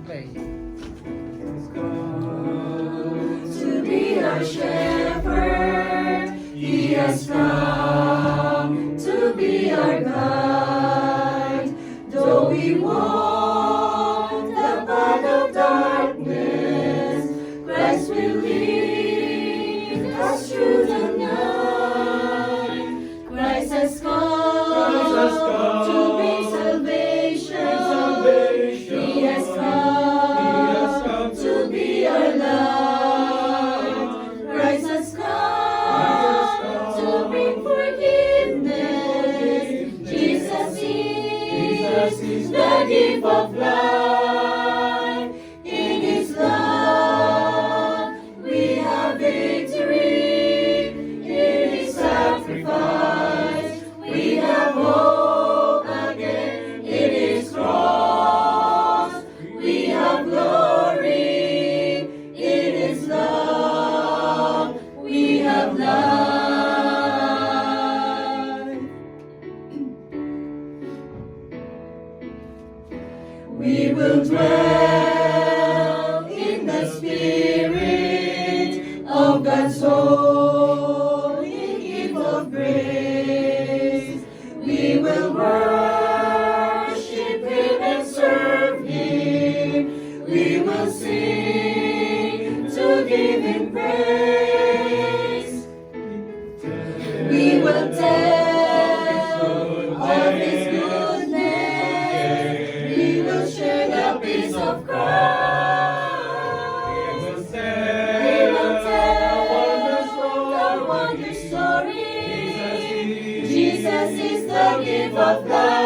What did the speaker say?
play. To be our shepherd, he has come to be our guide. Though we walk the path of darkness, Christ will lead us through the night. Christ has come to bring salvation. He has come to be our light. Christ has come to bring forgiveness. Jesus is the gift of life. In His love we have victory. In His sacrifice we have hope again. In His cross we have glory. In His love we have life. We will dwell in the Spirit of God's holy gift of grace. We will worship Him and serve Him. We will sing to give Him praise. We will tell of His goodness. We will share the peace of Christ. We will tell the wonder story. Jesus is the gift of life.